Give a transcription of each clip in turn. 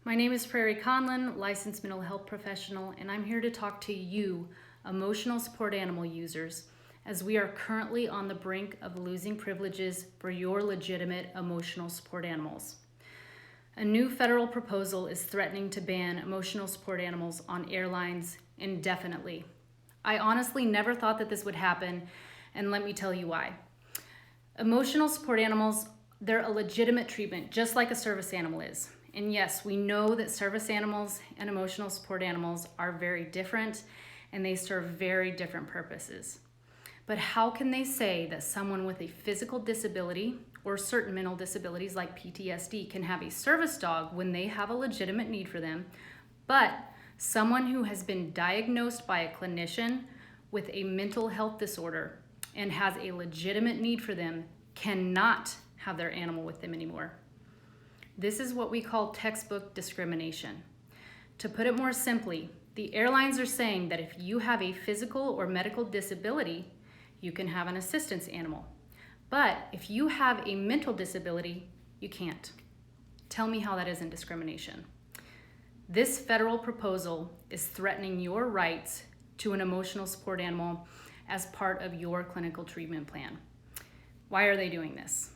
My name is Prairie Conlon, licensed mental health professional, and I'm here to talk to you, emotional support animal users, as we are currently on the brink of losing privileges for your legitimate emotional support animals. A new federal proposal is threatening to ban emotional support animals on airlines indefinitely. I honestly never thought that this would happen, and let me tell you why. Emotional support animals, they're a legitimate treatment, just like a service animal is. And yes, we know that service animals and emotional support animals are very different and they serve very different purposes. But how can they say that someone with a physical disability or certain mental disabilities like PTSD can have a service dog when they have a legitimate need for them, but someone who has been diagnosed by a clinician with a mental health disorder and has a legitimate need for them cannot have their animal with them anymore? This is what we call textbook discrimination. To put it more simply, the airlines are saying that if you have a physical or medical disability, you can have an assistance animal. But if you have a mental disability, you can't. Tell me how that isn't discrimination. This federal proposal is threatening your rights to an emotional support animal as part of your clinical treatment plan. Why are they doing this?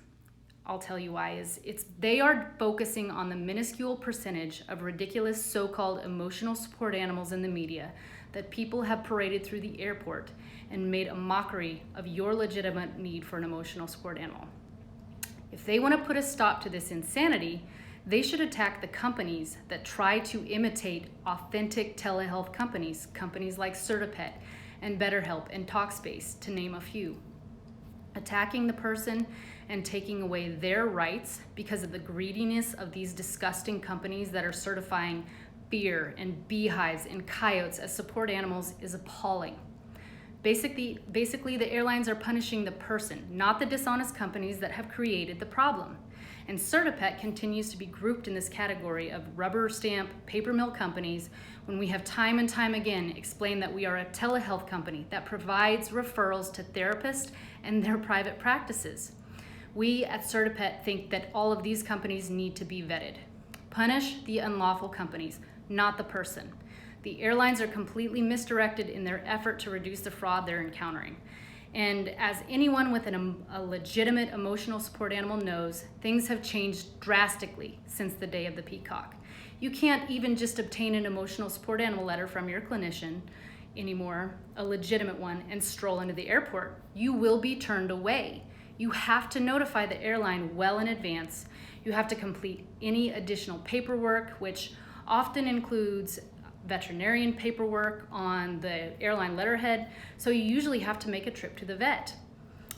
I'll tell you why. They are focusing on the minuscule percentage of ridiculous so-called emotional support animals in the media that people have paraded through the airport and made a mockery of your legitimate need for an emotional support animal. If they want to put a stop to this insanity, they should attack the companies that try to imitate authentic telehealth companies like Certipet and BetterHelp and Talkspace, to name a few. Attacking the person and taking away their rights because of the greediness of these disgusting companies that are certifying fear and beehives and coyotes as support animals is appalling. Basically, the airlines are punishing the person, not the dishonest companies that have created the problem. And Certipet continues to be grouped in this category of rubber stamp, paper mill companies when we have time and time again explained that we are a telehealth company that provides referrals to therapists and their private practices. We at Certipet think that all of these companies need to be vetted. Punish the unlawful companies, not the person. The airlines are completely misdirected in their effort to reduce the fraud they're encountering. And as anyone with a legitimate emotional support animal knows, things have changed drastically since the day of the peacock. You can't even just obtain an emotional support animal letter from your clinician anymore, a legitimate one, and stroll into the airport. You will be turned away. You have to notify the airline well in advance. You have to complete any additional paperwork, which often includes veterinarian paperwork on the airline letterhead, so you usually have to make a trip to the vet.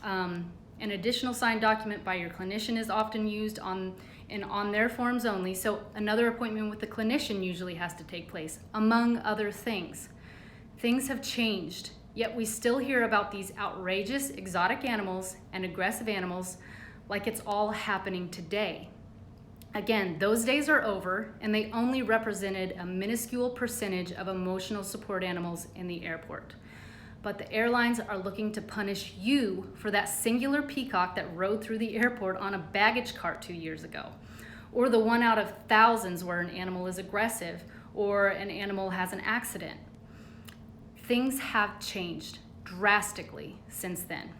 An additional signed document by your clinician is often used on their forms only, so another appointment with the clinician usually has to take place, among other things. Things have changed, yet we still hear about these outrageous exotic animals and aggressive animals like it's all happening today. Again, those days are over, and they only represented a minuscule percentage of emotional support animals in the airport. But the airlines are looking to punish you for that singular peacock that rode through the airport on a baggage cart 2 years ago, or the one out of thousands where an animal is aggressive or an animal has an accident. Things have changed drastically since then,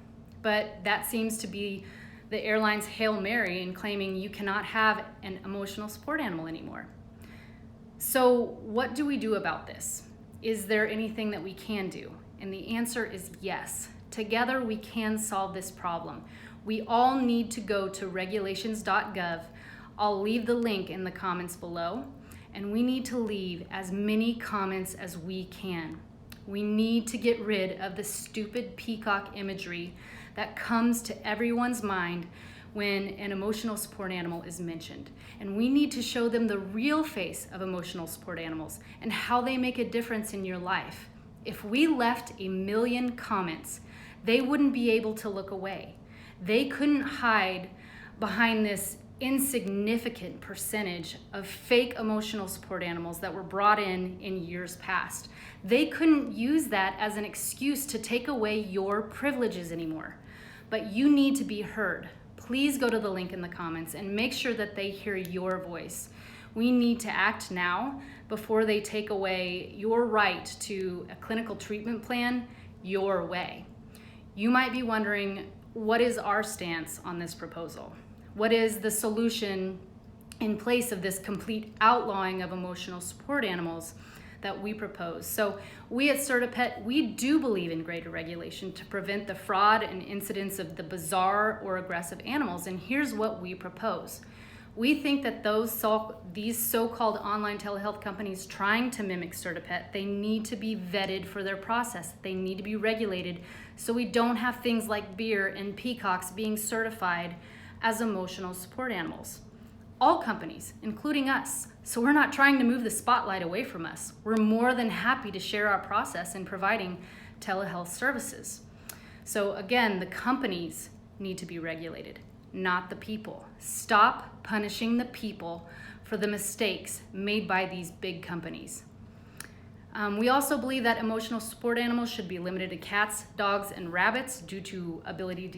but that seems to be the airline's Hail Mary in claiming you cannot have an emotional support animal anymore. So what do we do about this? Is there anything that we can do? And the answer is yes. Together we can solve this problem. We all need to go to regulations.gov. I'll leave the link in the comments below, and we need to leave as many comments as we can. We need to get rid of the stupid peacock imagery that comes to everyone's mind when an emotional support animal is mentioned. And we need to show them the real face of emotional support animals and how they make a difference in your life. If we left 1 million comments, they wouldn't be able to look away. They couldn't hide behind this insignificant percentage of fake emotional support animals that were brought in years past. They couldn't use that as an excuse to take away your privileges anymore. But you need to be heard. Please go to the link in the comments and make sure that they hear your voice. We need to act now before they take away your right to a clinical treatment plan your way. You might be wondering, what is our stance on this proposal? What is the solution in place of this complete outlawing of emotional support animals that we propose? So we at CertaPet, we do believe in greater regulation to prevent the fraud and incidents of the bizarre or aggressive animals. And here's what we propose. We think that these so-called online telehealth companies trying to mimic CertaPet, they need to be vetted for their process. They need to be regulated so we don't have things like beer and peacocks being certified as emotional support animals. All companies, including us. So we're not trying to move the spotlight away from us. We're more than happy to share our process in providing telehealth services. So again, the companies need to be regulated, not the people. Stop punishing the people for the mistakes made by these big companies. We also believe that emotional support animals should be limited to cats, dogs, and rabbits due to ability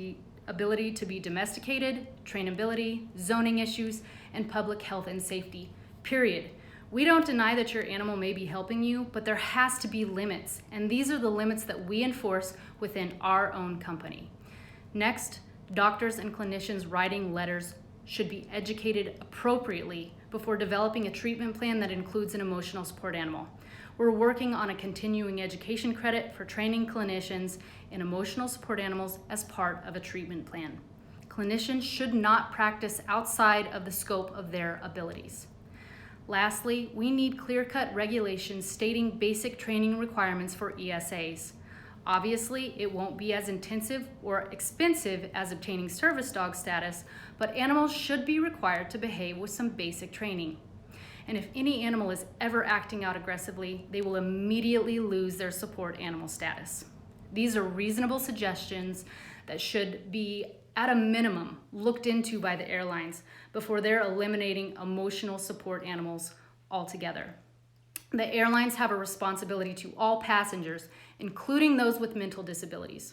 to be domesticated, trainability, zoning issues, and public health and safety, period. We don't deny that your animal may be helping you, but there has to be limits, and these are the limits that we enforce within our own company. Next, doctors and clinicians writing letters should be educated appropriately before developing a treatment plan that includes an emotional support animal. We're working on a continuing education credit for training clinicians in emotional support animals as part of a treatment plan. Clinicians should not practice outside of the scope of their abilities. Lastly, we need clear-cut regulations stating basic training requirements for ESAs. Obviously, it won't be as intensive or expensive as obtaining service dog status, but animals should be required to behave with some basic training. And if any animal is ever acting out aggressively, they will immediately lose their support animal status. These are reasonable suggestions that should be, at a minimum, looked into by the airlines before they're eliminating emotional support animals altogether. The airlines have a responsibility to all passengers, including those with mental disabilities.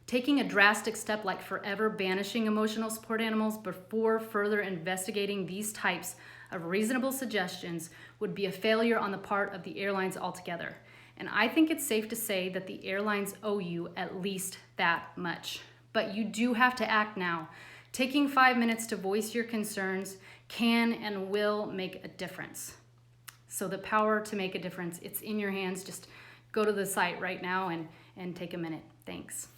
Taking a drastic step like forever banishing emotional support animals before further investigating these types of reasonable suggestions would be a failure on the part of the airlines altogether. And I think it's safe to say that the airlines owe you at least that much. But you do have to act now. Taking 5 minutes to voice your concerns can and will make a difference. So the power to make a difference, it's in your hands. Just go to the site right now and take a minute. Thanks.